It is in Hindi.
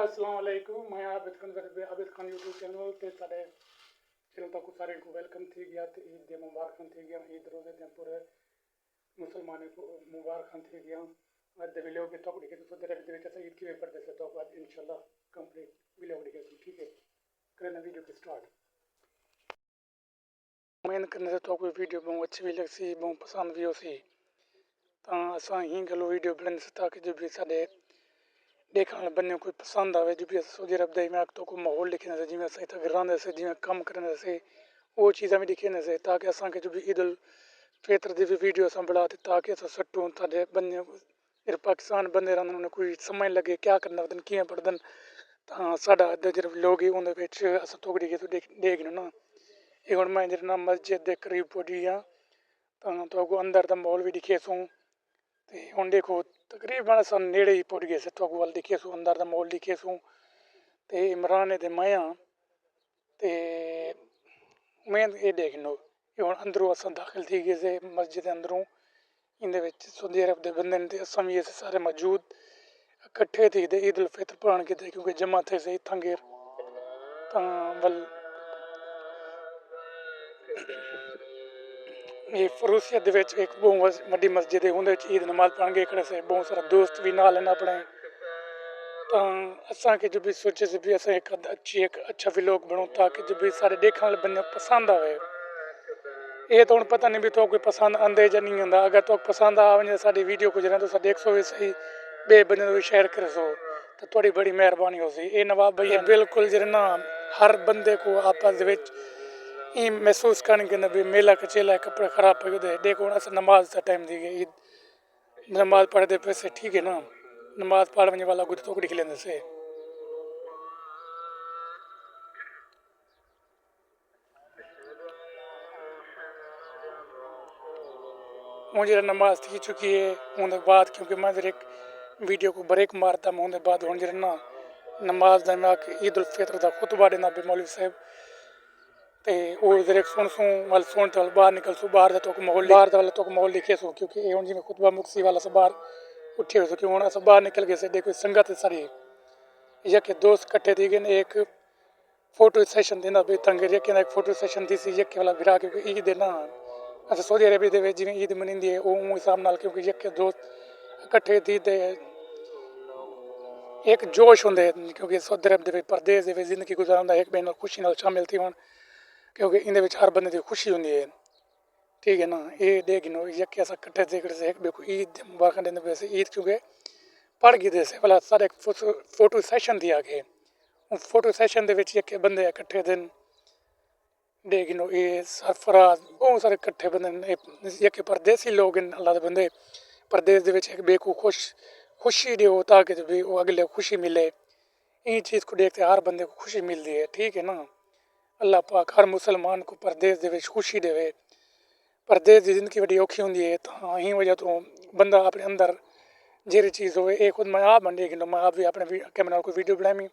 अस्सलाम वालेकुम मैं आबिद खान यूट्यूब चैनल ते साडे चैनल तक सारे को वेलकम थी गया ते ईद दे मुबारक थी गया ईद रोजे दे पूरे मुसलमान को मुबारक थी गया आज दे वीडियो के टॉप दिखे तो तेरे दे विच ईद की पेपर दे तो आज इंशाल्लाह कंप्लीट वीडियो दिखे ठीक है करना वीडियो के स्टार्ट उम्मीद करने तो कोई वीडियो बहुत अच्छी भी लगसी बहुत पसंद भी होसी ता असा ही गलो वीडियो बनाने से ताकि जो भी साडे देखने वाले बंदे कोई पसंद आवे जो भी सऊदी अरब दे में तो को माहौल लिखने से जिवें सही तक रहंदे से जिवें काम करने से वो चीज़ां भी दिखने से ताकि असा के जो भी ईद उल फितर दी भी वीडियो असा बना ताकि अस सट्टू ताडे बंदे इधर पाकिस्तान बंदे रहंदे उन्हें कोई समझ लगे क्या करना पड़दन किवें पढ़दन तां साडा जो लोग ही उहदे विच अस तोगड़ी के तो देखने ना ये हुण मैं जिहड़ा मस्जिद दे करीब पुजी हां तां तो अंदर दा माहौल भी दिखे सूं ते हुण देखो तकरीबन अस नेड़े ही पुज गए से तो वाल दिखे सू अंदर दा माहौल दिखे सूं ते इमरान दे मैं हां ते मैं ये देखनो ये हुण अंदरों अस दाखिल थी गए से मस्जिद अंदरों इंदे विच सऊदी अरब दे बंदे ने ते असां भी सारे मौजूद इकट्ठे थी ते ईद उल फितर पढ़न कीते क्योंकि जमा थे से इत्थां गेर तां वल ये फरूसियत दे विच एक बहुत वड्डी मस्जिद है उहदे विच ईद नमाज पढ़न गए खड़े से बहुत सारा दोस्त भी नाल हैं अपने तां असां के जो भी सोचे से भी अस एक अच्छा व्लॉग बनाऊं ताकि जो भी सारे देखने वाले बंदे पसंद आवे ये तो हुण पता नहीं भी तो कोई पसंद आंदे या नहीं आंदा अगर तो पसंद आ वने साडी वीडियो को जरा तो साडे 100 सही बे बंदे भी शेयर कर सो तो थोड़ी बड़ी मेहरबानी होसी ये नवाब भाई बिल्कुल जरा ना हर बंदे को आपस दे विच ये महसूस करने के भी मेला कचेला कपड़े खराब पे दे देखो अस नमाज का टाइम थी गई ईद नमाज पढ़ते पैसे ठीक है ना नमाज पढ़ने वाला कुछ तो लिख लेने से मुझे नमाज थी चुकी है उनके बाद क्योंकि मैं एक वीडियो को ब्रेक मारता मैं उनके बाद हूँ ना नमाज का मैं ईद उल फितर का खुतबा देना भी मौलवी साहब ते वो इधर एक सुन वाल सुन तो बाहर निकल सू बाहर तो माहौल बाहर वाला तो माहौल लिखे सू क्योंकि ये जिम्मे खुतबा मुक्सी वाला से बाहर उठे हुए क्योंकि हूँ अस बाहर निकल गए से देखो संगत सारी यके दोस्त कट्ठे थी गए एक फोटो सेशन देना भी तंगे यके एक फोटो सेशन थी सी यके वाला भिरा क्योंकि ईद है ना अस सऊदी अरबिया दे जिवें ईद मनींदी है वो हिसाब नाल क्योंकि यके दोस्त इकट्ठे थी ते एक जोश होंदे क्योंकि सऊदी अरब दे परदेस दे जिंदगी गुजारन एक बहन खुशी नाल शामिल थी होण क्योंकि इन हर बंदे की खुशी होंगी है ठीक है ना ये देख नो यके अस कट्ठे थे से एक बेको ईद मुबारक देने वैसे ईद क्योंकि पढ़ गए थे भला सारे फोटो सैशन थी आगे फोटो सैशन के बंदे इकट्ठे थे देख नो ये सरफराज बहुत सारे इकट्ठे बंदे यके परदेसी लोग इन अल्लाह के बंदे परदेस एक बेको खुशी दो ताकि भी वो अगले खुशी मिले इन चीज़ को देखते हर बंदे को खुशी मिलती है ठीक है ना अल्लाह पाक हर मुसलमान को परदेस दे खुशी देवे परदेस की जिंदगी बड़ी औखी होंगी है तो ही वजह तो बंदा अपने अंदर जेरी चीज़ हो खुद मैं आप मंडी कि मैं आप भी अपने कैमरा को वीडियो बनाई